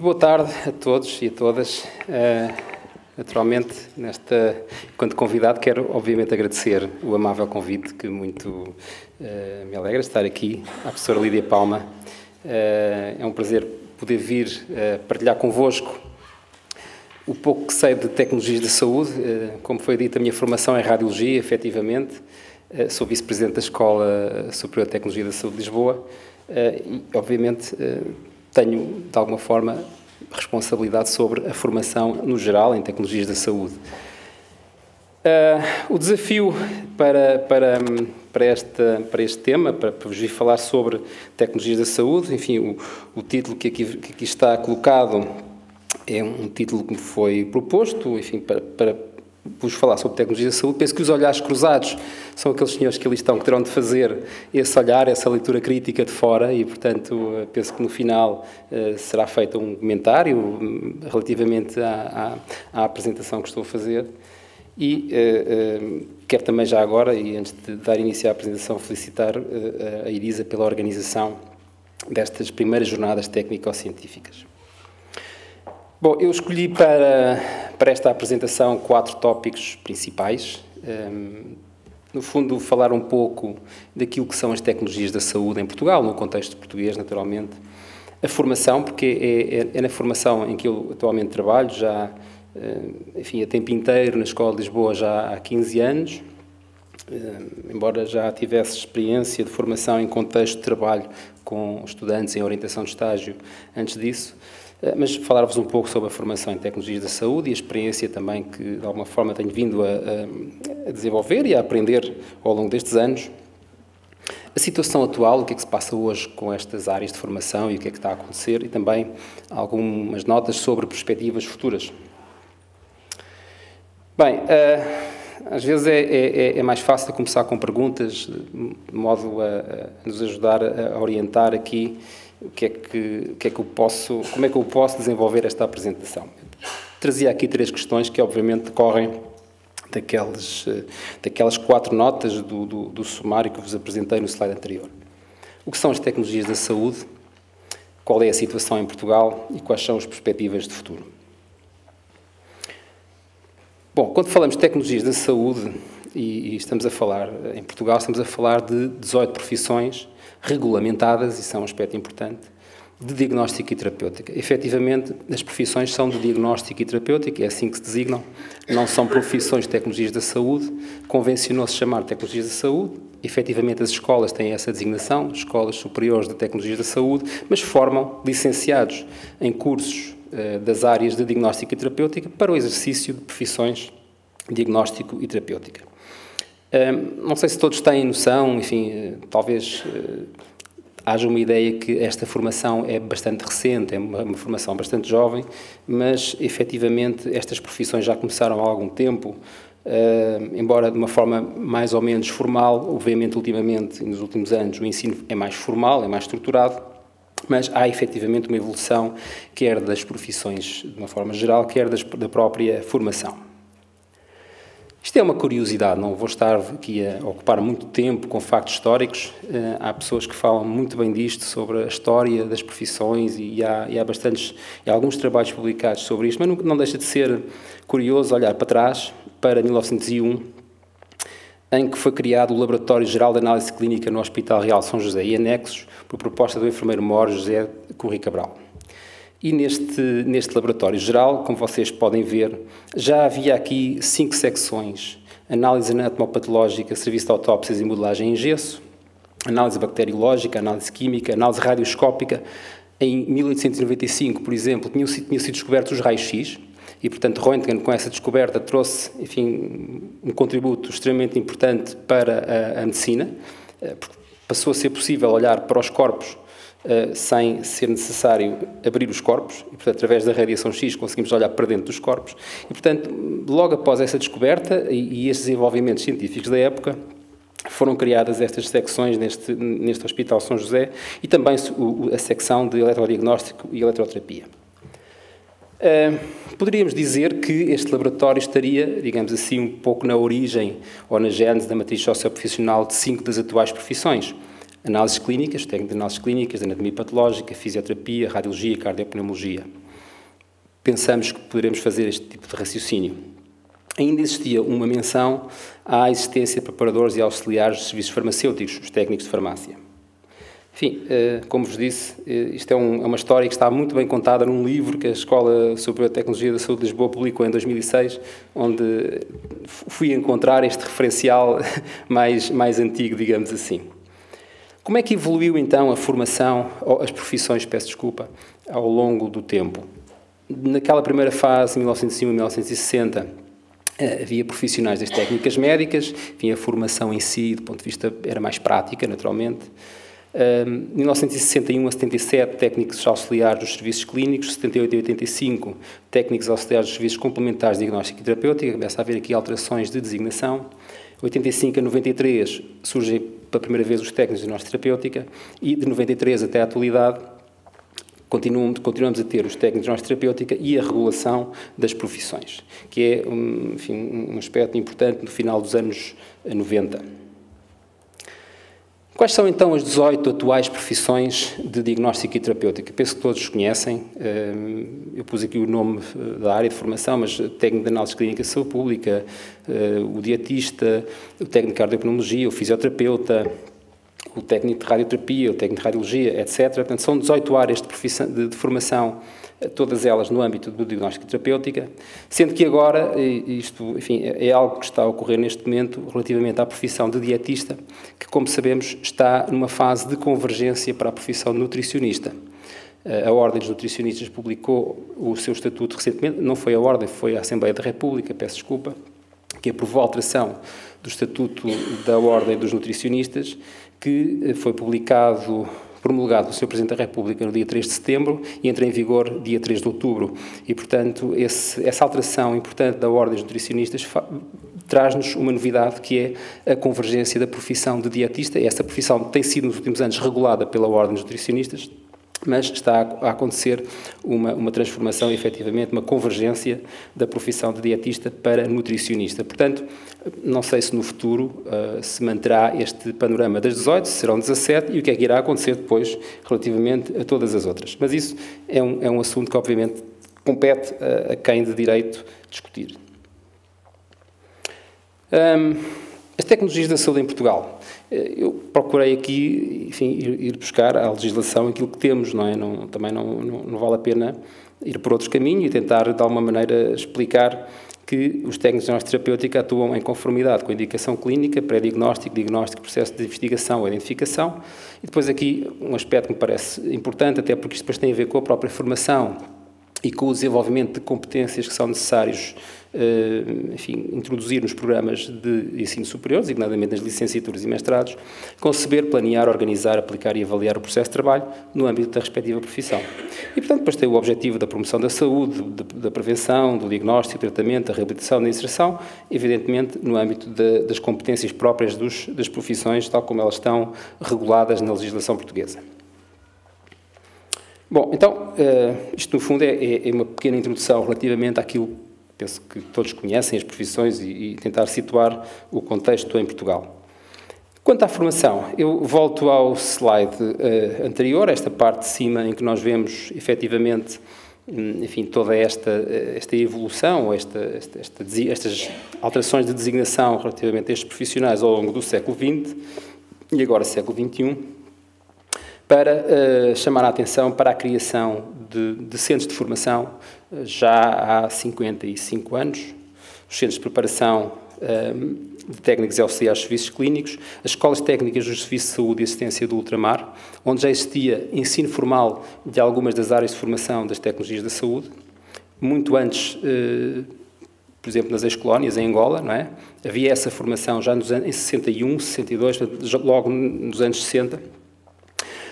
boa tarde a todos e a todas. Naturalmente, enquanto convidado, quero obviamente agradecer o amável convite, que muito me alegra estar aqui, à professora Lídia Palma. É um prazer poder vir partilhar convosco o pouco que sei de tecnologias da saúde. Como foi dito, a minha formação é radiologia, efetivamente. Sou vice-presidente da Escola Superior de Tecnologia da Saúde de Lisboa e, obviamente, tenho, de alguma forma, responsabilidade sobre a formação, no geral, em tecnologias da saúde. O desafio para este tema, para vos vir falar sobre tecnologias da saúde, enfim, o título que aqui está colocado é um título que me foi proposto, enfim, para vos falar sobre tecnologias da saúde. Penso que os olhares cruzados são aqueles senhores que ali estão, que terão de fazer esse olhar, essa leitura crítica de fora e, portanto, penso que no final será feito um comentário relativamente à apresentação que estou a fazer. E quero também já agora, e antes de dar início à apresentação, felicitar a IRISA pela organização destas primeiras jornadas técnico-científicas. Bom, eu escolhi para esta apresentação 4 tópicos principais. No fundo, falar um pouco daquilo que são as tecnologias da saúde em Portugal, no contexto português, naturalmente. A formação, porque é na formação em que eu atualmente trabalho, já, enfim, a tempo inteiro na Escola de Lisboa já há 15 anos, embora já tivesse experiência de formação em contexto de trabalho com estudantes em orientação de estágio antes disso. Mas falar-vos um pouco sobre a formação em tecnologias da saúde e a experiência também que, de alguma forma, tenho vindo a desenvolver e a aprender ao longo destes anos. A situação atual, o que é que se passa hoje com estas áreas de formação e o que é que está a acontecer, e também algumas notas sobre perspectivas futuras. Bem, às vezes é mais fácil começar com perguntas, de modo a nos ajudar a orientar aqui como é que eu posso desenvolver esta apresentação. Trazia aqui 3 questões que obviamente decorrem daquelas 4 notas do sumário que vos apresentei no slide anterior. O que são as tecnologias da saúde? Qual é a situação em Portugal e quais são as perspectivas de futuro? Bom, quando falamos de tecnologias da saúde e estamos a falar em Portugal, estamos a falar de 18 profissões regulamentadas, isso é um aspecto importante, de diagnóstico e terapêutica. Efetivamente, as profissões são de diagnóstico e terapêutica, é assim que se designam, não são profissões de tecnologias da saúde, convencionou-se chamar de tecnologias da saúde, efetivamente as escolas têm essa designação, escolas superiores de tecnologias da saúde, mas formam licenciados em cursos das áreas de diagnóstico e terapêutica para o exercício de profissões de diagnóstico e terapêutica. Não sei se todos têm noção, enfim, talvez haja uma ideia que esta formação é bastante recente, é uma formação bastante jovem, mas efetivamente estas profissões já começaram há algum tempo, embora de uma forma mais ou menos formal. Obviamente, ultimamente, nos últimos anos, o ensino é mais formal, é mais estruturado, mas há efetivamente uma evolução, quer das profissões de uma forma geral, quer da própria formação. Isto é uma curiosidade, não vou estar aqui a ocupar muito tempo com factos históricos. Há pessoas que falam muito bem disto, sobre a história das profissões, e há alguns trabalhos publicados sobre isto, mas não deixa de ser curioso olhar para trás, para 1901, em que foi criado o Laboratório Geral de Análise Clínica no Hospital Real São José e anexos, por proposta do enfermeiro-mor José Correia Cabral. E neste laboratório geral, como vocês podem ver, já havia aqui 5 secções: análise anatomopatológica, serviço de autópsias e modelagem em gesso, análise bacteriológica, análise química, análise radioscópica. Em 1895, por exemplo, tinham sido descobertos os raios-x, e, portanto, Röntgen, com essa descoberta, trouxe, enfim, um contributo extremamente importante para a medicina, porque passou a ser possível olhar para os corpos sem ser necessário abrir os corpos, e, portanto, através da radiação X conseguimos olhar para dentro dos corpos. E, portanto, logo após essa descoberta e estes desenvolvimentos científicos da época, foram criadas estas secções neste Hospital São José, e também a secção de eletrodiagnóstico e eletroterapia. Poderíamos dizer que este laboratório estaria, digamos assim, um pouco na origem ou na gênese da matriz socioprofissional de 5 das atuais profissões: análises clínicas, técnicas de análises clínicas, anatomia patológica, fisioterapia, radiologia e cardiopneumologia. pensamos que poderemos fazer este tipo de raciocínio. Ainda existia uma menção à existência de preparadores e auxiliares de serviços farmacêuticos, os técnicos de farmácia. Enfim, como vos disse, isto é uma história que está muito bem contada num livro que a Escola Superior de Tecnologia da Saúde de Lisboa publicou em 2006, onde fui encontrar este referencial mais antigo, digamos assim. Como é que evoluiu, então, a formação, ou as profissões, peço desculpa, ao longo do tempo? Naquela primeira fase, 1901 e 1960, havia profissionais das técnicas médicas, enfim, a formação em si, do ponto de vista, era mais prática, naturalmente. 1961 a 77, técnicos auxiliares dos serviços clínicos, 78 a 85, técnicos auxiliares dos serviços complementares de diagnóstico e terapêutica, começa a haver aqui alterações de designação. 85 a 93 surgem pela primeira vez os técnicos de diagnóstico e terapêutica e de 93 até à atualidade continuamos a ter os técnicos de diagnóstico e terapêutica e a regulação das profissões, que é enfim, um aspecto importante no final dos anos 90. Quais são, então, as 18 atuais profissões de diagnóstico e terapêutica? Penso que todos os conhecem. Eu pus aqui o nome da área de formação, mas técnico de análise clínica de saúde pública, o dietista, o técnico de cardiopneumologia, o fisioterapeuta, o técnico de radioterapia, o técnico de radiologia, etc. Portanto, são 18 áreas de formação, todas elas no âmbito do diagnóstico e terapêutica, sendo que agora, isto, enfim, é algo que está a ocorrer neste momento relativamente à profissão de dietista, que, como sabemos, está numa fase de convergência para a profissão de nutricionista. A Ordem dos Nutricionistas publicou o seu estatuto recentemente, não foi a Ordem, foi a Assembleia da República, peço desculpa, que aprovou a alteração do estatuto da Ordem dos Nutricionistas, que foi promulgado pelo Sr. Presidente da República no dia 3 de setembro e entra em vigor dia 3 de outubro. E, portanto, essa alteração importante da Ordem dos Nutricionistas traz-nos uma novidade, que é a convergência da profissão de dietista. Essa profissão tem sido, nos últimos anos, regulada pela Ordem dos Nutricionistas, mas está a acontecer uma transformação, efetivamente, uma convergência da profissão de dietista para nutricionista. Portanto, não sei se no futuro se manterá este panorama das 18, se serão 17, e o que é que irá acontecer depois relativamente a todas as outras. Mas isso é um assunto que, obviamente, compete a quem de direito discutir. As tecnologias da saúde em Portugal. Eu procurei aqui, enfim, ir buscar à legislação aquilo que temos, não é? Também não vale a pena ir por outros caminhos e tentar, de alguma maneira, explicar que os técnicos de diagnóstico terapêutica atuam em conformidade com a indicação clínica, pré-diagnóstico, diagnóstico, processo de investigação ou identificação. E depois aqui um aspecto que me parece importante, até porque isto depois tem a ver com a própria formação e com o desenvolvimento de competências que são necessários, enfim, introduzir nos programas de ensino superior, designadamente nas licenciaturas e mestrados, conceber, planear, organizar, aplicar e avaliar o processo de trabalho no âmbito da respectiva profissão. E, portanto, depois tem o objetivo da promoção da saúde, da prevenção, do diagnóstico, do tratamento, da reabilitação, da inserção, evidentemente no âmbito das competências próprias das profissões, tal como elas estão reguladas na legislação portuguesa. Bom, então, isto no fundo é uma pequena introdução relativamente àquilo que penso que todos conhecem, as profissões, e tentar situar o contexto em Portugal. Quanto à formação, eu volto ao slide anterior, esta parte de cima em que nós vemos, efetivamente, enfim, toda esta evolução, estas alterações de designação relativamente a estes profissionais ao longo do século XX e agora século XXI, para chamar a atenção para a criação de centros de formação já há 55 anos, os centros de preparação de técnicos e auxiliares de serviços clínicos, as escolas técnicas dos serviços de saúde e assistência do ultramar, onde já existia ensino formal de algumas das áreas de formação das tecnologias da saúde, muito antes, por exemplo, nas ex-colónias, em Angola, não é? Havia essa formação já em 61, 62, logo nos anos 60.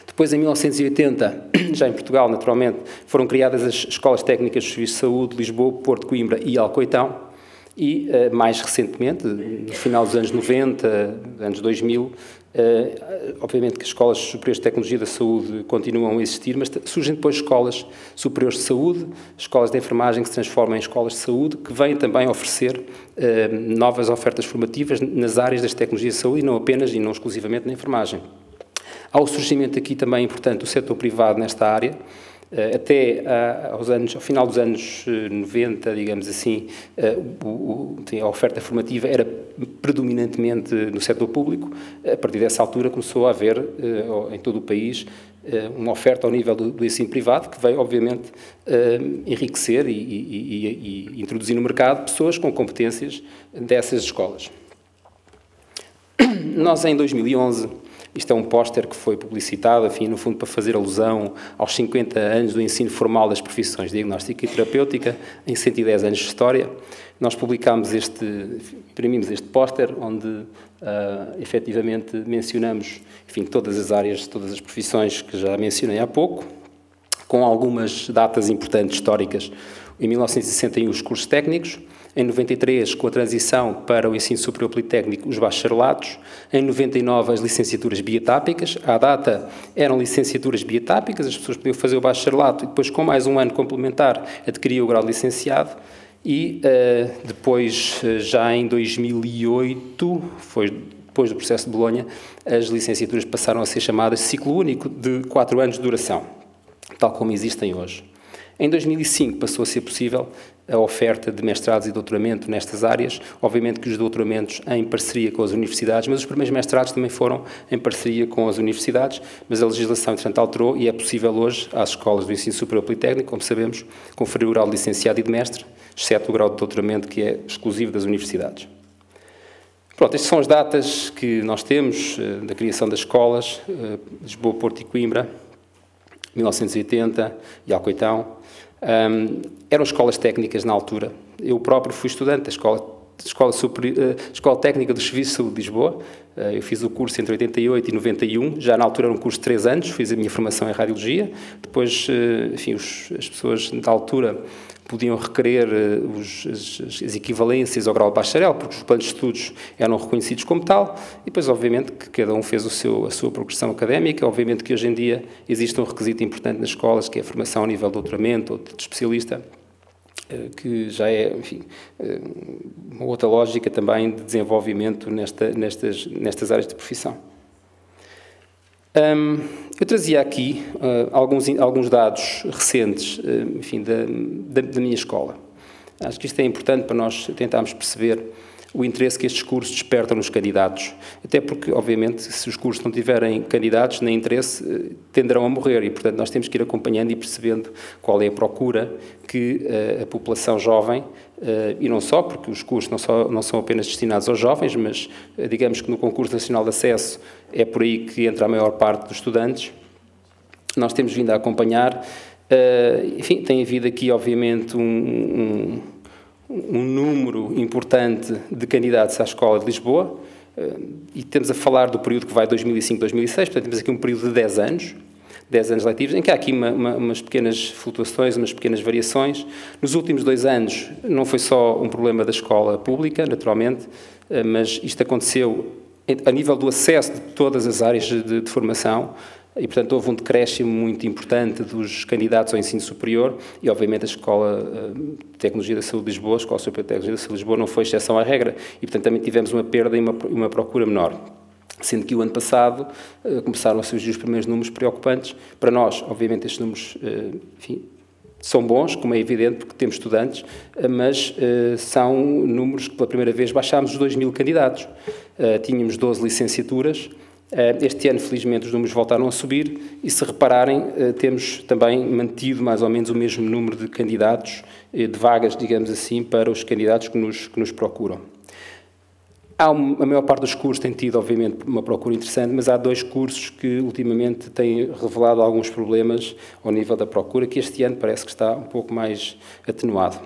Depois, em 1980, já em Portugal, naturalmente, foram criadas as Escolas Técnicas de Serviços de Saúde de Lisboa, Porto, Coimbra e Alcoitão. E, mais recentemente, no final dos anos 90, anos 2000, obviamente que as Escolas Superiores de Tecnologia da Saúde continuam a existir, mas surgem depois escolas superiores de saúde, escolas de enfermagem que se transformam em escolas de saúde, que vêm também oferecer novas ofertas formativas nas áreas das tecnologias de saúde, e não apenas e não exclusivamente na enfermagem. Há o surgimento aqui também importante do setor privado nesta área, Até ao final dos anos 90, digamos assim, a oferta formativa era predominantemente no setor público. A partir dessa altura começou a haver, em todo o país, uma oferta ao nível do ensino privado, que veio, obviamente, enriquecer e introduzir no mercado pessoas com competências dessas escolas. Nós, em 2011, isto é um póster que foi publicitado, enfim, no fundo, para fazer alusão aos 50 anos do ensino formal das profissões de diagnóstica e terapêutica, em 110 anos de história. Nós imprimimos este póster, onde, efetivamente, mencionamos, enfim, todas as áreas, todas as profissões que já mencionei há pouco, com algumas datas importantes históricas. Em 1961, os cursos técnicos. Em 93, com a transição para o ensino superior politécnico, os bacharelados. Em 99, as licenciaturas biotápicas. À data, eram licenciaturas biotápicas, as pessoas podiam fazer o bacharelato e depois, com mais um ano complementar, adquiriam o grau de licenciado. E depois, já em 2008, foi depois do processo de Bolonha, as licenciaturas passaram a ser chamadas ciclo único, de 4 anos de duração, tal como existem hoje. Em 2005 passou a ser possível a oferta de mestrados e doutoramento nestas áreas, obviamente que os doutoramentos em parceria com as universidades, mas os primeiros mestrados também foram em parceria com as universidades, mas a legislação, entretanto, alterou e é possível hoje, às escolas do ensino superior politécnico, como sabemos, conferir o grau de licenciado e de mestre, exceto o grau de doutoramento, que é exclusivo das universidades. Pronto, estas são as datas que nós temos da criação das escolas, Lisboa, Porto e Coimbra, 1980 e Alcoitão. Eram escolas técnicas na altura. Eu próprio fui estudante da Escola Técnica do Serviço de Saúde de Lisboa. Eu fiz o curso entre 88 e 91, já na altura era um curso de 3 anos, fiz a minha formação em Radiologia. Depois, enfim, as pessoas da altura podiam requerer as equivalências ao grau de bacharel, porque os planos de estudos eram reconhecidos como tal, e depois, obviamente, que cada um fez a sua progressão académica. Obviamente que hoje em dia existe um requisito importante nas escolas, que é a formação a nível de doutoramento ou de especialista, que já é, enfim, uma outra lógica também de desenvolvimento nestas áreas de profissão. Eu trazia aqui alguns dados recentes, enfim, da minha escola. Acho que isto é importante para nós tentarmos perceber o interesse que estes cursos despertam nos candidatos. Até porque, obviamente, se os cursos não tiverem candidatos nem interesse, tenderão a morrer e, portanto, nós temos que ir acompanhando e percebendo qual é a procura que a população jovem, e não só, porque os cursos não são apenas destinados aos jovens, mas digamos que no Concurso Nacional de Acesso é por aí que entra a maior parte dos estudantes. Nós temos vindo a acompanhar, enfim, tem havido aqui, obviamente, um número importante de candidatos à Escola de Lisboa, e temos a falar do período que vai 2005-2006, portanto temos aqui um período de 10 anos letivos, em que há aqui umas pequenas flutuações, umas pequenas variações. Nos últimos 2 anos não foi só um problema da escola pública, naturalmente, mas isto aconteceu a nível do acesso de todas as áreas de formação, e, portanto, houve um decréscimo muito importante dos candidatos ao ensino superior e, obviamente, a Escola de Tecnologia da Saúde de Lisboa, a Escola Superior de Tecnologia da Saúde de Lisboa, não foi exceção à regra e, portanto, também tivemos uma perda e uma procura menor. Sendo que o ano passado começaram a surgir os primeiros números preocupantes. Para nós, obviamente, estes números, enfim, são bons, como é evidente, porque temos estudantes, mas são números que, pela primeira vez, baixámos os 2.000 candidatos. Tínhamos 12 licenciaturas. Este ano, felizmente, os números voltaram a subir e, se repararem, temos também mantido mais ou menos o mesmo número de candidatos, de vagas, digamos assim, para os candidatos que nos procuram. A maior parte dos cursos tem tido, obviamente, uma procura interessante, mas há 2 cursos que, ultimamente, têm revelado alguns problemas ao nível da procura, que este ano parece que está um pouco mais atenuado.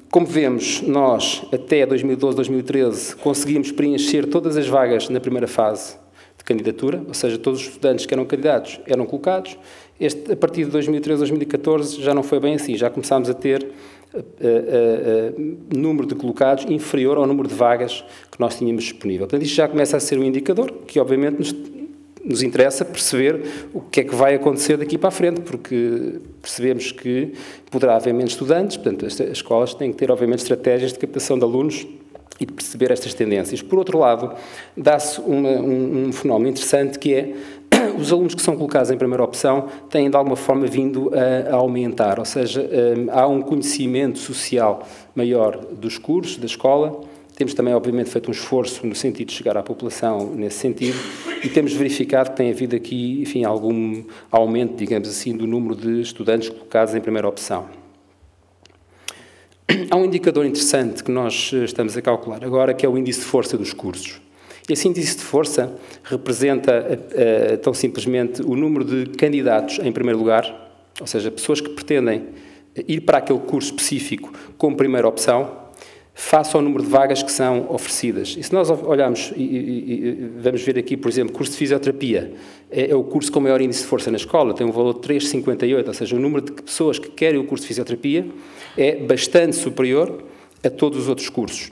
Como vemos, nós, até 2012, 2013, conseguimos preencher todas as vagas na primeira fase de candidatura, ou seja, todos os estudantes que eram candidatos eram colocados. A partir de 2013, 2014, já não foi bem assim, já começámos a ter número de colocados inferior ao número de vagas que nós tínhamos disponível. Portanto, isto já começa a ser um indicador que, obviamente, nos interessa perceber o que é que vai acontecer daqui para a frente, porque percebemos que poderá haver menos estudantes, portanto, as escolas têm que ter, obviamente, estratégias de captação de alunos e de perceber estas tendências. Por outro lado, dá-se um fenómeno interessante que é os alunos que são colocados em primeira opção têm, de alguma forma, vindo a aumentar, ou seja, há um conhecimento social maior dos cursos, da escola. Temos também, obviamente, feito um esforço no sentido de chegar à população nesse sentido e temos verificado que tem havido aqui, enfim, algum aumento, digamos assim, do número de estudantes colocados em primeira opção. Há um indicador interessante que nós estamos a calcular agora, que é o índice de força dos cursos. Esse índice de força representa, tão simplesmente, o número de candidatos em primeiro lugar, ou seja, pessoas que pretendem ir para aquele curso específico como primeira opção, face ao número de vagas que são oferecidas. E se nós olharmos e vamos ver aqui, por exemplo, curso de fisioterapia, é o curso com maior índice de força na escola, tem um valor de 3,58, ou seja, o número de pessoas que querem o curso de fisioterapia é bastante superior a todos os outros cursos.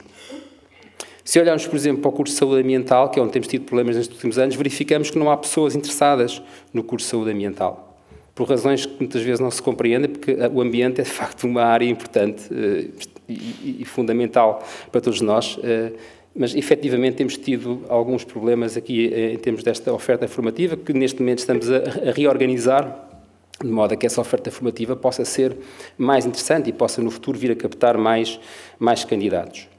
Se olharmos, por exemplo, para o curso de saúde ambiental, que é onde temos tido problemas nestes últimos anos, verificamos que não há pessoas interessadas no curso de saúde ambiental, por razões que muitas vezes não se compreendem, porque o ambiente é, de facto, uma área importante e fundamental para todos nós, mas, efetivamente, temos tido alguns problemas aqui em termos desta oferta formativa, que neste momento estamos a reorganizar, de modo a que essa oferta formativa possa ser mais interessante e possa, no futuro, vir a captar mais candidatos.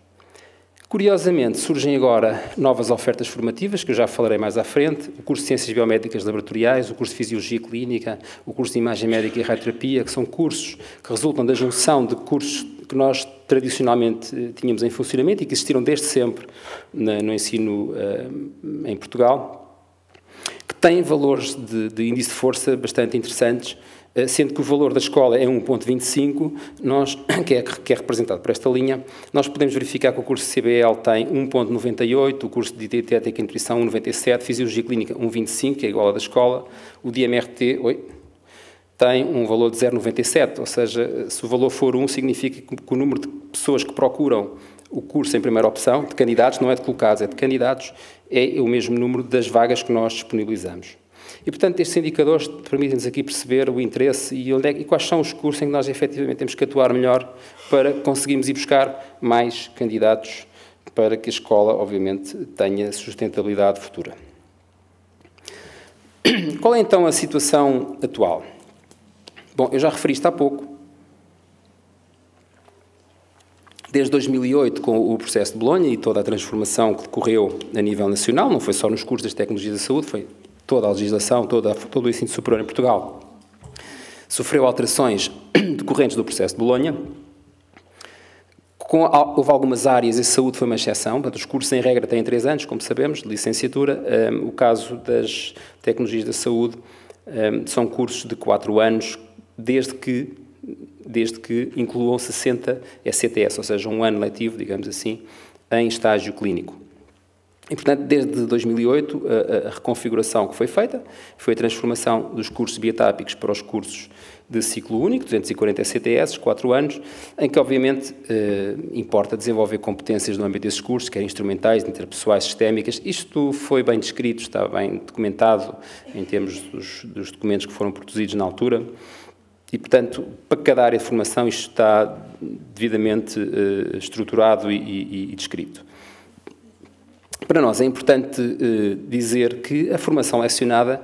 Curiosamente, surgem agora novas ofertas formativas, que eu já falarei mais à frente, o curso de Ciências Biomédicas Laboratoriais, o curso de Fisiologia Clínica, o curso de Imagem Médica e Radioterapia, que são cursos que resultam da junção de cursos que nós tradicionalmente tínhamos em funcionamento e que existiram desde sempre no ensino em Portugal, que têm valores de índice de força bastante interessantes, sendo que o valor da escola é 1,25, que é representado por esta linha, nós podemos verificar que o curso de CBL tem 1,98, o curso de Dietética e Nutrição 1,97, Fisiologia Clínica 1,25, que é igual à da escola, o de MRT tem um valor de 0,97, ou seja, se o valor for 1, significa que o número de pessoas que procuram o curso em primeira opção, de candidatos, não é de colocados, é de candidatos, é o mesmo número das vagas que nós disponibilizamos. E, portanto, estes indicadores permitem-nos aqui perceber o interesse e quais são os cursos em que nós, efetivamente, temos que atuar melhor para conseguirmos ir buscar mais candidatos para que a escola, obviamente, tenha sustentabilidade futura. Qual é, então, a situação atual? Bom, eu já referi isto há pouco. Desde 2008, com o processo de Bolonha e toda a transformação que decorreu a nível nacional, não foi só nos cursos das tecnologias da saúde, foi toda a legislação, todo o ensino superior em Portugal, sofreu alterações decorrentes do processo de Bolonha. Houve algumas áreas, e a saúde foi uma exceção, portanto, os cursos em regra têm 3 anos, como sabemos, de licenciatura. O caso das tecnologias da saúde são cursos de 4 anos, desde que incluam 60 ECTS, ou seja, um ano letivo, digamos assim, em estágio clínico. E, portanto, desde 2008, a reconfiguração que foi feita foi a transformação dos cursos biotápicos para os cursos de ciclo único, 240 ECTS, 4 anos, em que, obviamente, importa desenvolver competências no âmbito desses cursos, quer instrumentais, interpessoais, sistémicas. Isto foi bem descrito, está bem documentado em termos dos documentos que foram produzidos na altura. E, portanto, para cada área de formação isto está devidamente estruturado e descrito. Para nós é importante dizer que a formação lecionada,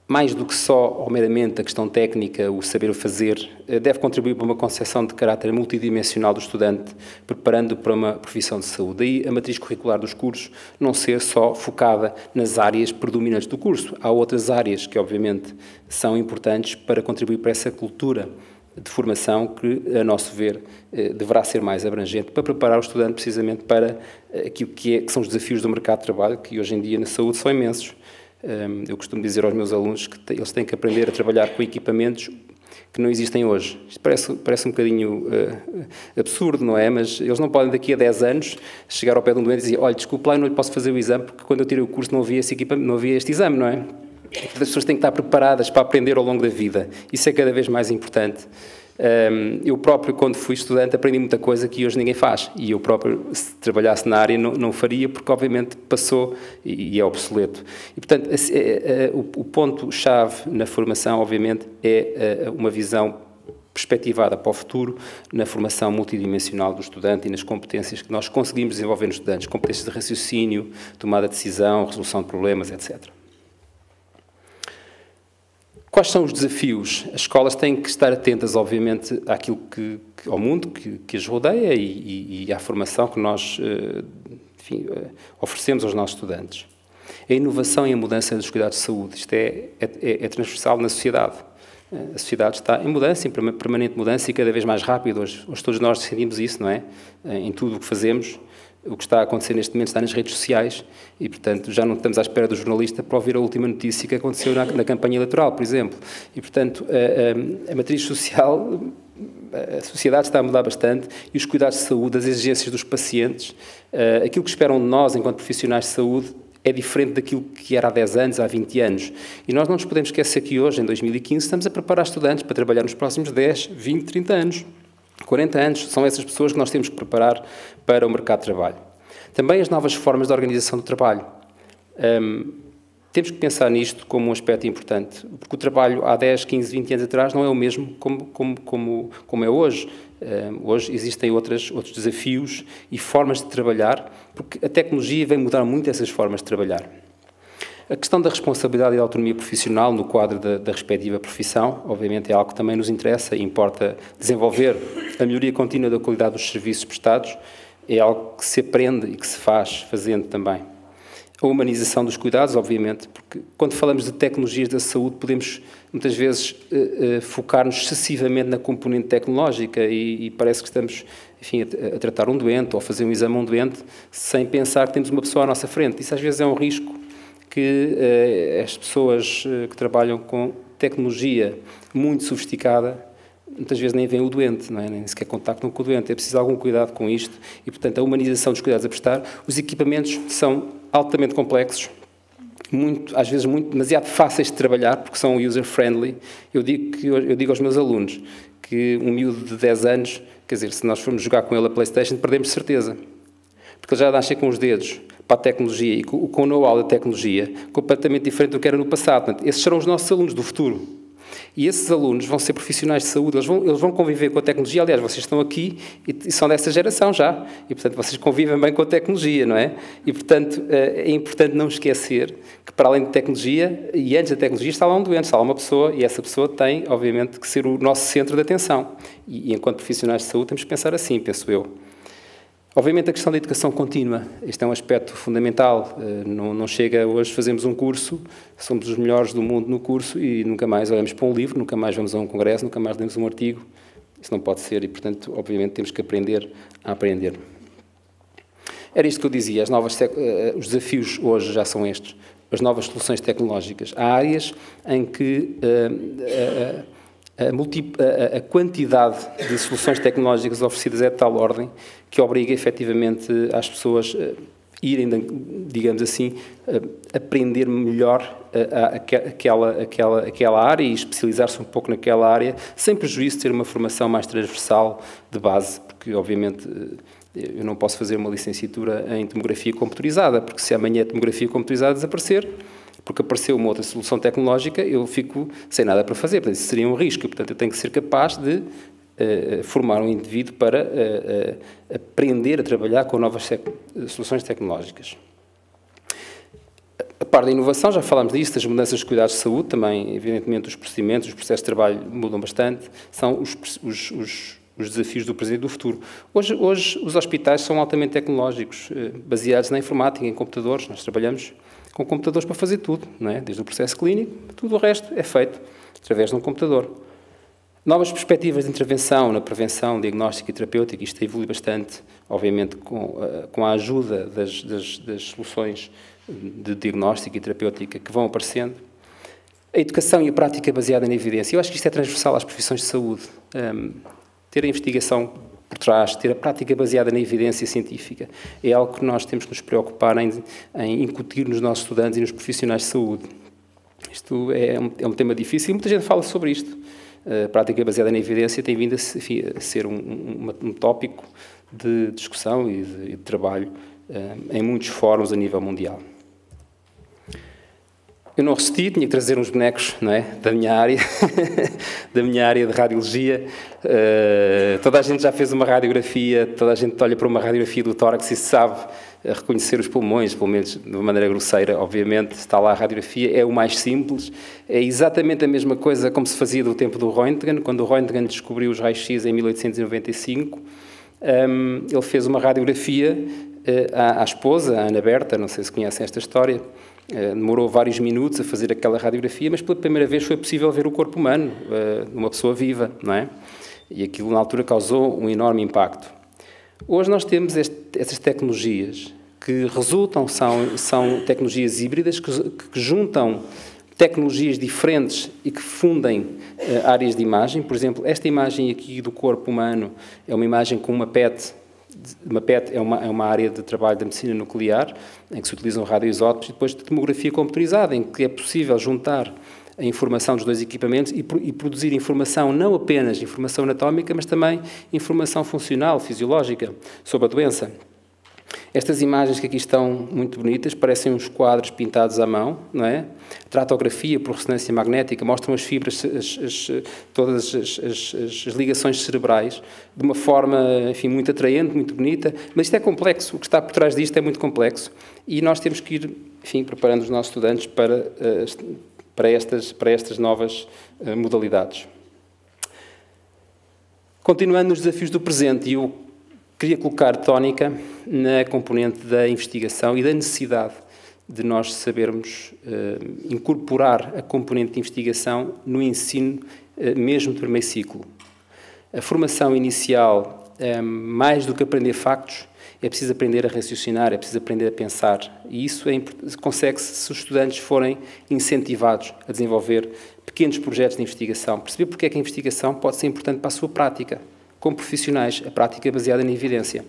mais do que só ou meramente a questão técnica, o saber fazer, deve contribuir para uma concepção de caráter multidimensional do estudante, preparando para uma profissão de saúde. Daí a matriz curricular dos cursos não ser só focada nas áreas predominantes do curso. Há outras áreas que, obviamente, são importantes para contribuir para essa cultura de formação que, a nosso ver, deverá ser mais abrangente para preparar o estudante precisamente para aquilo que são os desafios do mercado de trabalho, que hoje em dia na saúde são imensos. Eu costumo dizer aos meus alunos que eles têm que aprender a trabalhar com equipamentos que não existem hoje. Isto parece um bocadinho absurdo, não é? Mas eles não podem daqui a 10 anos chegar ao pé de um doente e dizer: olha, desculpe lá, eu não lhe posso fazer o exame porque quando eu tirei o curso não havia este exame, não é? As pessoas têm que estar preparadas para aprender ao longo da vida. Isso é cada vez mais importante. Eu próprio, quando fui estudante, aprendi muita coisa que hoje ninguém faz. E eu próprio, se trabalhasse na área, não faria, porque obviamente passou e é obsoleto. E, portanto, o ponto-chave na formação, obviamente, é uma visão perspectivada para o futuro, na formação multidimensional do estudante e nas competências que nós conseguimos desenvolver nos estudantes. Competências de raciocínio, tomada de decisão, resolução de problemas, etc. Quais são os desafios? As escolas têm que estar atentas, obviamente, àquilo ao mundo que as rodeia e à formação que nós enfim, oferecemos aos nossos estudantes. A inovação e a mudança dos cuidados de saúde, isto é transversal na sociedade. A sociedade está em mudança, em permanente mudança e cada vez mais rápido. Hoje todos nós sentimos isso, não é? Em tudo o que fazemos. O que está a acontecer neste momento está nas redes sociais e, portanto, já não estamos à espera do jornalista para ouvir a última notícia que aconteceu na campanha eleitoral, por exemplo. E, portanto, a matriz social, a sociedade está a mudar bastante e os cuidados de saúde, as exigências dos pacientes, aquilo que esperam de nós enquanto profissionais de saúde é diferente daquilo que era há 10 anos, há 20 anos. E nós não nos podemos esquecer que hoje, em 2015, estamos a preparar estudantes para trabalhar nos próximos 10, 20, 30 anos. 40 anos, são essas pessoas que nós temos que preparar para o mercado de trabalho. Também as novas formas de organização do trabalho. Temos que pensar nisto como um aspecto importante, porque o trabalho há 10, 15, 20 anos atrás não é o mesmo como é hoje. Hoje existem outros desafios e formas de trabalhar, porque a tecnologia vem mudar muito essas formas de trabalhar. A questão da responsabilidade e da autonomia profissional no quadro da respectiva profissão, obviamente é algo que também nos interessa e importa desenvolver. A melhoria contínua da qualidade dos serviços prestados é algo que se aprende e que se faz fazendo também. A humanização dos cuidados, obviamente, porque quando falamos de tecnologias da saúde podemos muitas vezes focar-nos excessivamente na componente tecnológica e parece que estamos, enfim, a tratar um doente ou a fazer um exame a um doente sem pensar que temos uma pessoa à nossa frente. Isso às vezes é um risco que as pessoas que trabalham com tecnologia muito sofisticada muitas vezes nem veem o doente, não é? Nem sequer contactam com o doente. É preciso algum cuidado com isto e, portanto, a humanização dos cuidados a prestar. Os equipamentos são altamente complexos, às vezes demasiado fáceis de trabalhar, porque são user-friendly. Eu digo aos meus alunos que um miúdo de 10 anos, quer dizer, se nós formos jogar com ele a PlayStation, perdemos de certeza. Porque ele já nasce com os dedos para a tecnologia e com o know-how da tecnologia completamente diferente do que era no passado. Portanto, esses serão os nossos alunos do futuro. E esses alunos vão ser profissionais de saúde, eles vão conviver com a tecnologia. Aliás, vocês estão aqui e são dessa geração já. E, portanto, vocês convivem bem com a tecnologia, não é? E, portanto, é importante não esquecer que, para além de tecnologia, e antes da tecnologia, está lá um doente, está lá uma pessoa, e essa pessoa tem, obviamente, que ser o nosso centro de atenção. E enquanto profissionais de saúde, temos que pensar assim, penso eu. Obviamente, a questão da educação contínua, este é um aspecto fundamental. Não chega hoje, fazemos um curso, somos os melhores do mundo no curso e nunca mais olhamos para um livro, nunca mais vamos a um congresso, nunca mais lemos um artigo. Isso não pode ser e, portanto, obviamente, temos que aprender a aprender. Era isto que eu dizia, os desafios hoje já são estes, as novas soluções tecnológicas. Há áreas em que a quantidade de soluções tecnológicas oferecidas é de tal ordem que obriga efetivamente as pessoas a irem, digamos assim, a aprender melhor aquela área e especializar-se um pouco naquela área, sem prejuízo de ter uma formação mais transversal de base, porque obviamente eu não posso fazer uma licenciatura em tomografia computurizada, porque se amanhã a tomografia computurizada desaparecer, porque apareceu uma outra solução tecnológica, eu fico sem nada para fazer. Portanto, isso seria um risco. Portanto, eu tenho que ser capaz de formar um indivíduo para aprender a trabalhar com novas soluções tecnológicas. A parte da inovação, já falámos disso, das mudanças de cuidados de saúde, também, evidentemente, os procedimentos, os processos de trabalho mudam bastante, são os desafios do presente e do futuro. Hoje os hospitais são altamente tecnológicos, baseados na informática, em computadores. Nós trabalhamos com computadores para fazer tudo, não é? Desde o processo clínico, tudo o resto é feito através de um computador. Novas perspectivas de intervenção na prevenção, diagnóstica e terapêutica, isto evolui bastante, obviamente, com a ajuda das soluções de diagnóstica e terapêutica que vão aparecendo. A educação e a prática baseada na evidência. Eu acho que isto é transversal às profissões de saúde. Ter a investigação por trás, ter a prática baseada na evidência científica, é algo que nós temos que nos preocupar em incutir nos nossos estudantes e nos profissionais de saúde. Isto é um tema difícil e muita gente fala sobre isto. A prática baseada na evidência tem vindo a ser um tópico de discussão e de trabalho em muitos fóruns a nível mundial. Eu não resisti, tinha que trazer uns bonecos, não é? Da minha área, da minha área de radiologia. Toda a gente já fez uma radiografia, toda a gente olha para uma radiografia do tórax e sabe reconhecer os pulmões, pelo menos de uma maneira grosseira, obviamente. Está lá a radiografia, é o mais simples. É exatamente a mesma coisa como se fazia do tempo do Röntgen. Quando o Röntgen descobriu os raios-x em 1895, ele fez uma radiografia à esposa, a Ana Berta, não sei se conhecem esta história. Demorou vários minutos a fazer aquela radiografia, mas pela primeira vez foi possível ver o corpo humano, numa pessoa viva, não é? E aquilo na altura causou um enorme impacto. Hoje nós temos essas tecnologias que resultam, são tecnologias híbridas que juntam tecnologias diferentes e que fundem áreas de imagem. Por exemplo, esta imagem aqui do corpo humano é uma imagem com uma PET. Uma PET é uma área de trabalho da medicina nuclear, em que se utilizam radioisótopos, e depois de tomografia computerizada, em que é possível juntar a informação dos dois equipamentos e produzir informação, não apenas informação anatómica, mas também informação funcional, fisiológica, sobre a doença. Estas imagens que aqui estão muito bonitas, parecem uns quadros pintados à mão, não é? A tratografia por ressonância magnética mostram as fibras, todas as ligações cerebrais, de uma forma, enfim, muito atraente, muito bonita, mas isto é complexo, o que está por trás disto é muito complexo e nós temos que ir, enfim, preparando os nossos estudantes para estas novas modalidades. Continuando nos desafios do presente, eu queria colocar tónica na componente da investigação e da necessidade de nós sabermos incorporar a componente de investigação no ensino, mesmo do primeiro ciclo. A formação inicial, mais do que aprender factos, é preciso aprender a raciocinar, é preciso aprender a pensar. E isso consegue-se se os estudantes forem incentivados a desenvolver pequenos projetos de investigação. Perceber porque é que a investigação pode ser importante para a sua prática. Como profissionais, a prática é baseada na evidência.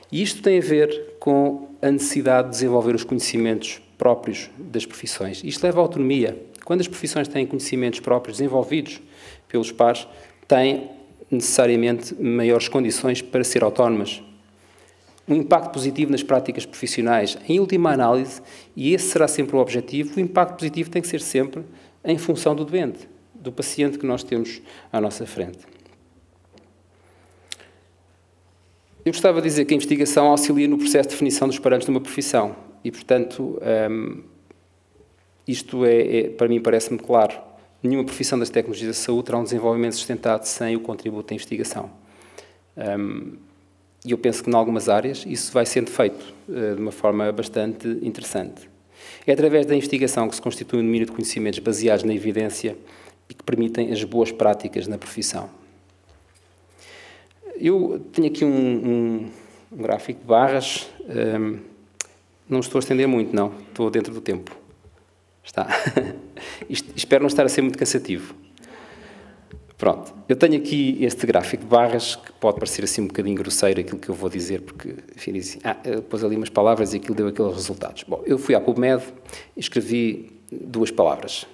E isto tem a ver com a necessidade de desenvolver os conhecimentos próprios das profissões. Isto leva à autonomia. Quando as profissões têm conhecimentos próprios desenvolvidos pelos pares, têm necessariamente maiores condições para ser autónomas. Um impacto positivo nas práticas profissionais, em última análise, e esse será sempre o objetivo, o impacto positivo tem que ser sempre em função do doente, do paciente que nós temos à nossa frente. Eu gostava de dizer que a investigação auxilia no processo de definição dos parâmetros de uma profissão e, portanto, isto para mim parece-me claro. Nenhuma profissão das tecnologias da saúde terá um desenvolvimento sustentado sem o contributo da investigação. E eu penso que, em algumas áreas, isso vai sendo feito de uma forma bastante interessante. É através da investigação que se constitui um domínio de conhecimentos baseados na evidência e que permitem as boas práticas na profissão. Eu tenho aqui um gráfico de barras, não estou a estender muito, não, estou dentro do tempo. Está. Espero não estar a ser muito cansativo. Pronto, eu tenho aqui este gráfico de barras, que pode parecer assim um bocadinho grosseiro aquilo que eu vou dizer, porque, enfim, depois ali umas palavras e aquilo deu aqueles resultados. Bom, eu fui à PubMed e escrevi duas palavras.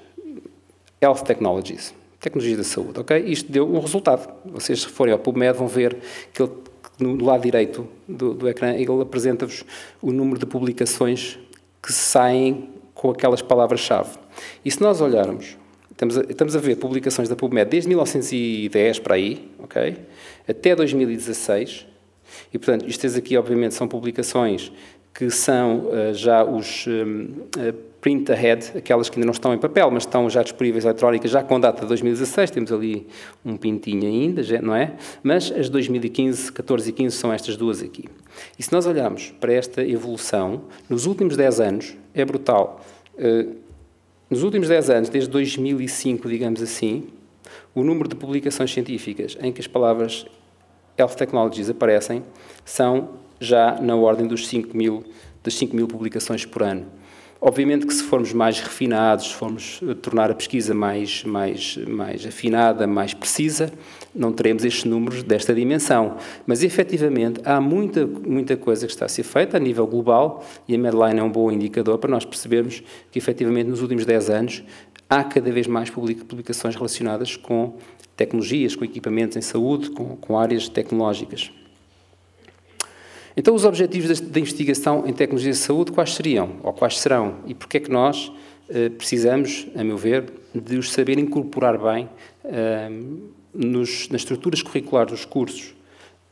Health Technologies. Tecnologia da saúde, ok? Isto deu um resultado. Vocês, se forem ao PubMed, vão ver que ele, no lado direito do ecrã, ele apresenta-vos o número de publicações que saem com aquelas palavras-chave. E se nós olharmos, estamos a ver publicações da PubMed desde 1910 para aí, ok? Até 2016. E, portanto, isto aqui, obviamente, são publicações que são já os print ahead, aquelas que ainda não estão em papel, mas estão já disponíveis eletrónicas, já com data de 2016, temos ali um pintinho ainda, não é? Mas as de 2015, 14 e 15 são estas duas aqui. E se nós olharmos para esta evolução, nos últimos 10 anos, é brutal. Nos últimos 10 anos, desde 2005, digamos assim, o número de publicações científicas em que as palavras Health Technologies aparecem são já na ordem das 5 mil publicações por ano. Obviamente que se formos mais refinados, se formos tornar a pesquisa mais afinada, mais precisa, não teremos estes números desta dimensão. Mas, efetivamente, há muita coisa que está a ser feita a nível global e a Medline é um bom indicador para nós percebermos que, efetivamente, nos últimos 10 anos, há cada vez mais publicações relacionadas com tecnologias, com equipamentos em saúde, com áreas tecnológicas. Então, os objetivos da investigação em tecnologia de saúde, quais seriam? Ou quais serão? E porquê é que nós precisamos, a meu ver, de os saber incorporar bem nas estruturas curriculares dos cursos,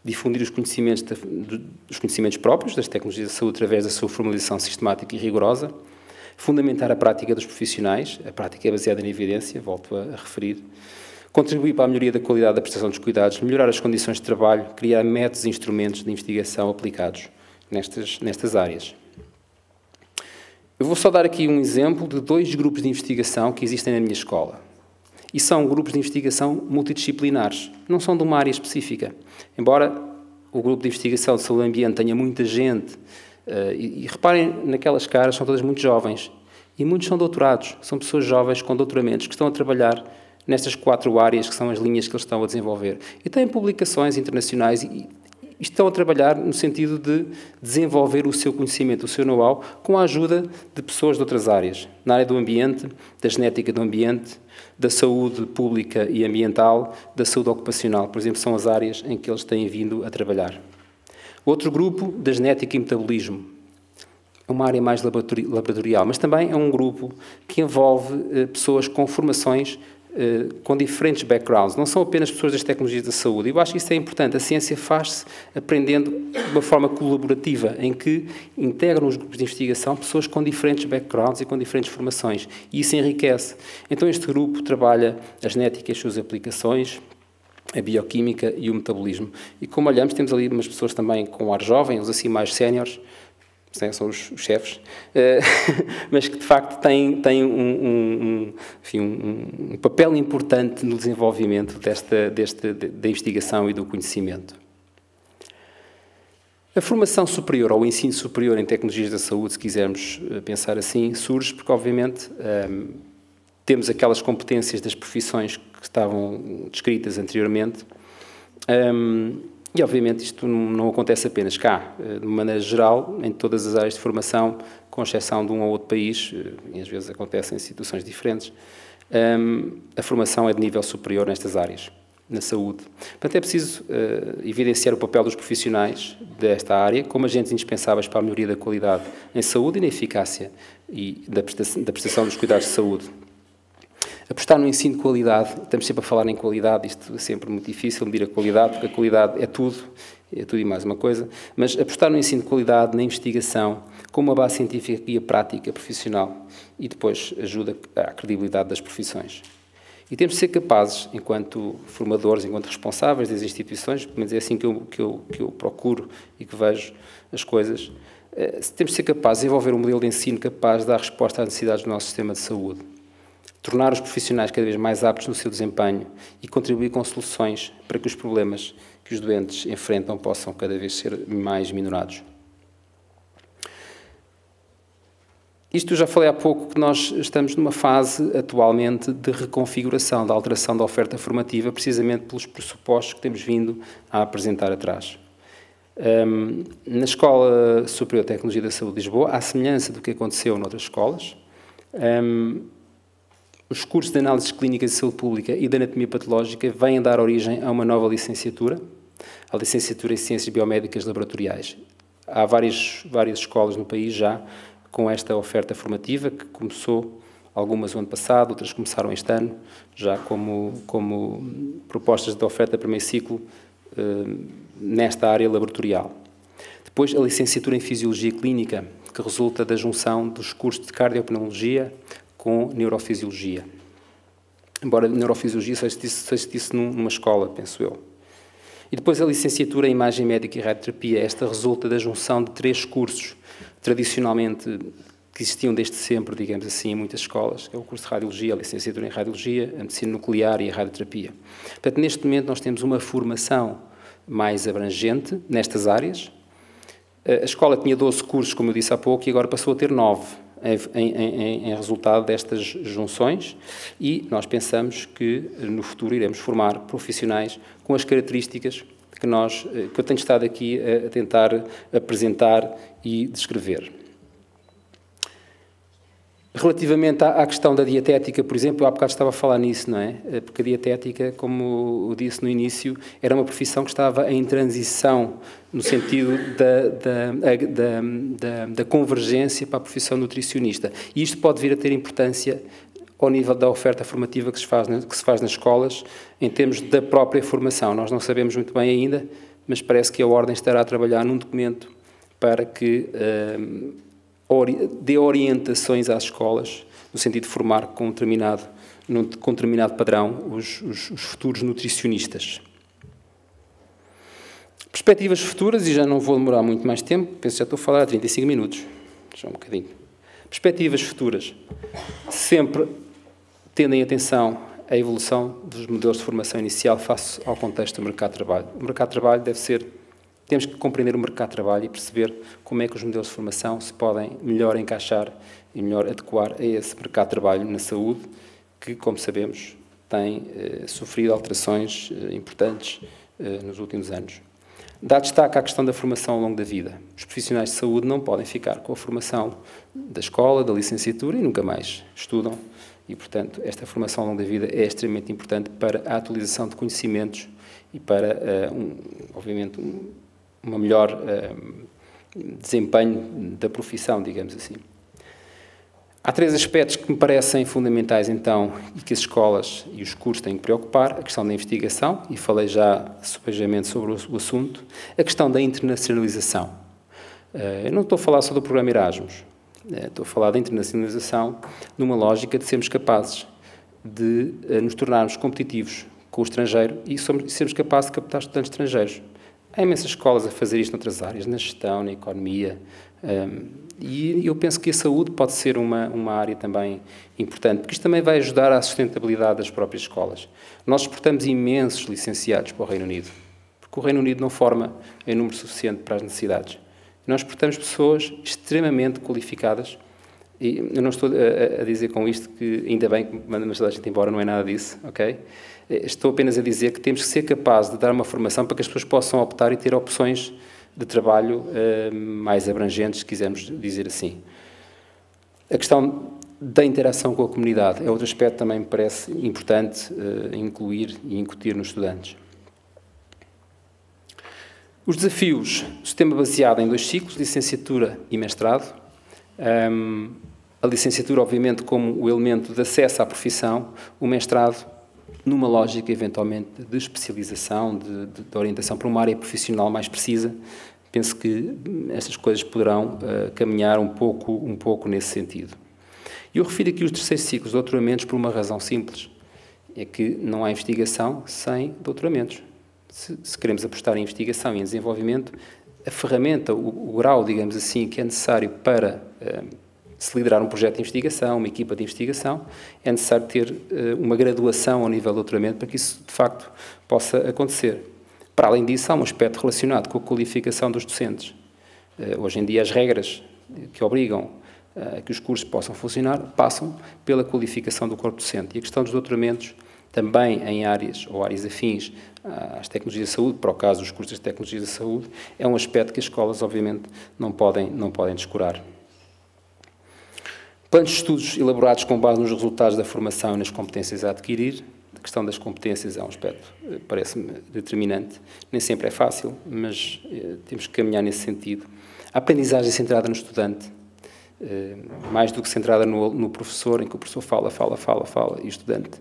difundir os conhecimentos próprios das tecnologias da saúde através da sua formalização sistemática e rigorosa, fundamentar a prática dos profissionais, a prática é baseada na evidência, volto a referir, contribuir para a melhoria da qualidade da prestação dos cuidados, melhorar as condições de trabalho, criar métodos e instrumentos de investigação aplicados nestas áreas. Eu vou só dar aqui um exemplo de 2 grupos de investigação que existem na minha escola. E são grupos de investigação multidisciplinares, não são de uma área específica. Embora o grupo de investigação de saúde e ambiente tenha muita gente, e reparem naquelas caras, são todas muito jovens, e muitos são doutorados, são pessoas jovens com doutoramentos que estão a trabalhar nestas 4 áreas que são as linhas que eles estão a desenvolver. E têm publicações internacionais e estão a trabalhar no sentido de desenvolver o seu conhecimento, o seu know-how, com a ajuda de pessoas de outras áreas, na área do ambiente, da genética do ambiente, da saúde pública e ambiental, da saúde ocupacional, por exemplo, são as áreas em que eles têm vindo a trabalhar. Outro grupo, da genética e metabolismo, é uma área mais laboratorial, mas também é um grupo que envolve pessoas com formações com diferentes backgrounds, não são apenas pessoas das tecnologias da saúde. Eu acho que isso é importante. A ciência faz-se aprendendo de uma forma colaborativa, em que integram os grupos de investigação pessoas com diferentes backgrounds e com diferentes formações, e isso enriquece. Então este grupo trabalha a genética e as suas aplicações, a bioquímica e o metabolismo. E como olhamos, temos ali umas pessoas também com ar jovem, os assim mais séniores, são os chefes, mas que de facto têm um papel importante no desenvolvimento da investigação e do conhecimento. A formação superior ou o ensino superior em tecnologias da saúde, se quisermos pensar assim, surge porque, obviamente, temos aquelas competências das profissões que estavam descritas anteriormente, e, obviamente, isto não acontece apenas cá. De maneira geral, em todas as áreas de formação, com exceção de um ou outro país, e às vezes acontecem em situações diferentes, a formação é de nível superior nestas áreas, na saúde. Portanto, é preciso evidenciar o papel dos profissionais desta área como agentes indispensáveis para a melhoria da qualidade em saúde e na eficácia e da prestação dos cuidados de saúde. Apostar no ensino de qualidade, estamos sempre a falar em qualidade, isto é sempre muito difícil medir a qualidade, porque a qualidade é tudo e mais uma coisa, mas apostar no ensino de qualidade, na investigação, com uma base científica e a prática profissional, e depois ajuda à credibilidade das profissões. E temos de ser capazes, enquanto formadores, enquanto responsáveis das instituições, pelo menos é assim que eu procuro e que vejo as coisas, temos de ser capazes de desenvolver um modelo de ensino capaz de dar resposta às necessidades do nosso sistema de saúde, tornar os profissionais cada vez mais aptos no seu desempenho e contribuir com soluções para que os problemas que os doentes enfrentam possam cada vez ser mais minorados. Isto eu já falei há pouco que nós estamos numa fase atualmente de reconfiguração, de alteração da oferta formativa, precisamente pelos pressupostos que temos vindo a apresentar atrás. Na Escola Superior de Tecnologia da Saúde de Lisboa, à semelhança do que aconteceu noutras escolas, os cursos de análises clínicas de saúde pública e de anatomia patológica vêm dar origem a uma nova licenciatura, a licenciatura em Ciências Biomédicas Laboratoriais. Há várias escolas no país já com esta oferta formativa, que começou algumas o ano passado, outras começaram este ano, já como propostas de oferta primeiro ciclo nesta área laboratorial. Depois, a licenciatura em Fisiologia Clínica, que resulta da junção dos cursos de Cardiopneumologia com Neurofisiologia. Embora Neurofisiologia só existisse numa escola, penso eu. E depois a licenciatura em Imagem Médica e Radioterapia. Esta resulta da junção de 3 cursos, tradicionalmente, que existiam desde sempre, digamos assim, em muitas escolas, que é o curso de Radiologia, a licenciatura em Radiologia, a Medicina Nuclear e a Radioterapia. Portanto, neste momento nós temos uma formação mais abrangente nestas áreas. A escola tinha 12 cursos, como eu disse há pouco, e agora passou a ter 9. Em resultado destas junções, e nós pensamos que no futuro iremos formar profissionais com as características que eu tenho estado aqui a tentar apresentar e descrever. Relativamente à questão da dietética, por exemplo, eu há bocado estava a falar nisso, não é? Porque a dietética, como eu disse no início, era uma profissão que estava em transição no sentido da convergência para a profissão nutricionista. E isto pode vir a ter importância ao nível da oferta formativa que se faz nas escolas, em termos da própria formação. Nós não sabemos muito bem ainda, mas parece que a Ordem estará a trabalhar num documento para que dê orientações às escolas, no sentido de formar com determinado padrão os futuros nutricionistas. Perspectivas futuras, e já não vou demorar muito mais tempo, penso que já estou a falar há 35 minutos, já um bocadinho. Perspectivas futuras, sempre tendo em atenção a evolução dos modelos de formação inicial face ao contexto do mercado de trabalho. O mercado de trabalho temos que compreender o mercado de trabalho e perceber como é que os modelos de formação se podem melhor encaixar e melhor adequar a esse mercado de trabalho na saúde, que, como sabemos, tem sofrido alterações importantes nos últimos anos. Dá destaque à questão da formação ao longo da vida. Os profissionais de saúde não podem ficar com a formação da escola, da licenciatura e nunca mais estudam. E, portanto, esta formação ao longo da vida é extremamente importante para a atualização de conhecimentos e para, obviamente, um melhor desempenho da profissão, digamos assim. Há 3 aspectos que me parecem fundamentais, então, e que as escolas e os cursos têm que preocupar: a questão da investigação, e falei já subejamente sobre o assunto, a questão da internacionalização. Eu não estou a falar só do programa Erasmus, estou a falar da internacionalização numa lógica de sermos capazes de nos tornarmos competitivos com o estrangeiro e sermos capazes de captar estudantes estrangeiros. Há imensas escolas a fazer isto noutras áreas, na gestão, na economia, e eu penso que a saúde pode ser uma área também importante, porque isto também vai ajudar à sustentabilidade das próprias escolas. Nós exportamos imensos licenciados para o Reino Unido, porque o Reino Unido não forma em número suficiente para as necessidades. Nós exportamos pessoas extremamente qualificadas, e eu não estou a dizer com isto que ainda bem que mandamos toda a gente embora, não é nada disso, ok? Estou apenas a dizer que temos que ser capazes de dar uma formação para que as pessoas possam optar e ter opções de trabalho mais abrangentes, se quisermos dizer assim. A questão da interação com a comunidade é outro aspecto que também me parece importante incluir e incutir nos estudantes. Os desafios do sistema baseado em 2 ciclos, licenciatura e mestrado. A licenciatura, obviamente, como o elemento de acesso à profissão, o mestrado numa lógica, eventualmente, de especialização, de orientação para uma área profissional mais precisa. Penso que estas coisas poderão caminhar um pouco nesse sentido. E eu refiro aqui os 3º ciclos de doutoramentos por uma razão simples, é que não há investigação sem doutoramentos. Se queremos apostar em investigação e em desenvolvimento, a ferramenta, o grau, digamos assim, que é necessário para se liderar um projeto de investigação, uma equipa de investigação, é necessário ter uma graduação ao nível de doutoramento para que isso, de facto, possa acontecer. Para além disso, há um aspecto relacionado com a qualificação dos docentes. Hoje em dia, as regras que obrigam a que os cursos possam funcionar passam pela qualificação do corpo docente. E a questão dos doutoramentos, também em áreas ou áreas afins às tecnologias da saúde, para o caso dos cursos de tecnologias da saúde, é um aspecto que as escolas, obviamente, não podem descurar. Planos de estudos elaborados com base nos resultados da formação e nas competências a adquirir. A questão das competências é um aspecto, parece-me, determinante. Nem sempre é fácil, mas temos que caminhar nesse sentido. A aprendizagem centrada no estudante, mais do que centrada no professor, em que o professor fala, e o estudante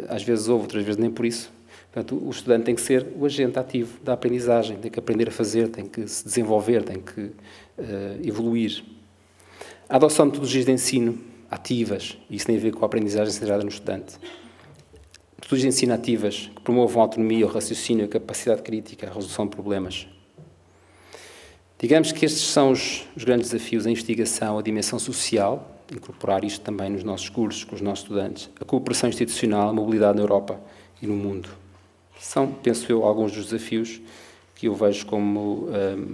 às vezes ouve, outras vezes nem por isso. Portanto, o estudante tem que ser o agente ativo da aprendizagem, tem que aprender a fazer, tem que se desenvolver, tem que evoluir. A adoção de metodologias de ensino ativas, e isso tem a ver com a aprendizagem centrada no estudante. Metodologias de ensino ativas que promovam a autonomia, o raciocínio, a capacidade crítica, a resolução de problemas. Digamos que estes são os grandes desafios: a investigação, a dimensão social, incorporar isto também nos nossos cursos, com os nossos estudantes, a cooperação institucional, a mobilidade na Europa e no mundo. São, penso eu, alguns dos desafios que eu vejo como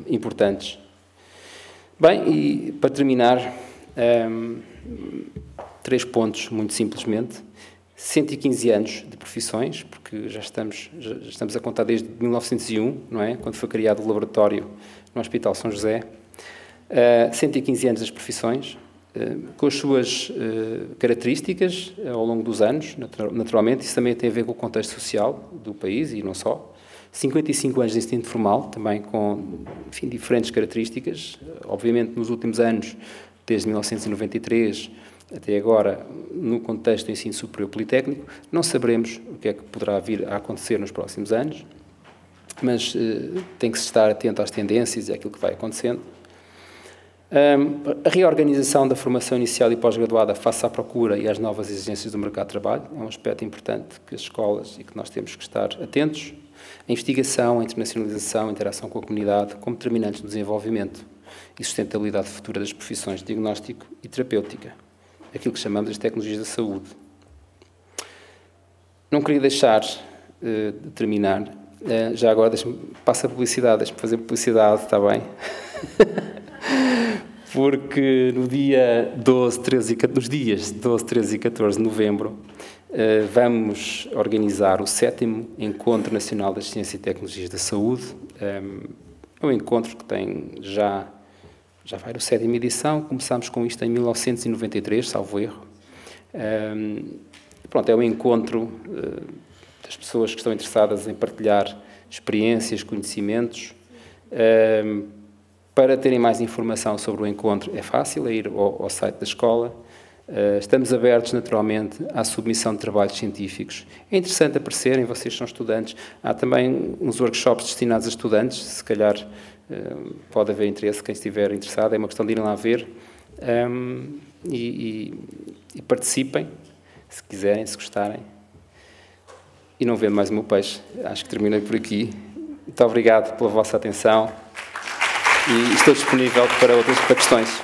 importantes. Bem, e para terminar, 3 pontos, muito simplesmente. 115 anos de profissões, porque já estamos a contar desde 1901, não é? Quando foi criado o laboratório no Hospital São José. 115 anos das profissões, com as suas características ao longo dos anos, naturalmente. Isso também tem a ver com o contexto social do país e não só. 55 anos de ensino formal, também com, enfim, diferentes características. Obviamente, nos últimos anos, desde 1993 até agora, no contexto do ensino superior politécnico, não saberemos o que é que poderá vir a acontecer nos próximos anos, mas tem que se estar atento às tendências e àquilo que vai acontecendo. A reorganização da formação inicial e pós-graduada face à procura e às novas exigências do mercado de trabalho é um aspecto importante que as escolas e que nós temos que estar atentos. A investigação, a internacionalização, a interação com a comunidade como determinantes do desenvolvimento e sustentabilidade futura das profissões de diagnóstico e terapêutica, aquilo que chamamos as tecnologias da saúde. Não queria deixar de terminar, já agora passa a publicidade, deixe-me fazer publicidade, está bem? Porque no dia 12, 13 e nos dias 12, 13 e 14 de novembro vamos organizar o 7º Encontro Nacional das Ciências e Tecnologias da Saúde. É um encontro que tem já vai no 7ª edição. Começámos com isto em 1993, salvo erro. Pronto, é um encontro das pessoas que estão interessadas em partilhar experiências, conhecimentos. Para terem mais informação sobre o encontro é fácil, é ir ao site da escola. Estamos abertos, naturalmente, à submissão de trabalhos científicos. É interessante aparecerem, vocês são estudantes. Há também uns workshops destinados a estudantes, se calhar pode haver interesse, quem estiver interessado, é uma questão de irem lá ver e participem, se quiserem, se gostarem. E não vendo mais o meu peixe, acho que terminei por aqui. Muito obrigado pela vossa atenção. E estou disponível para outras questões.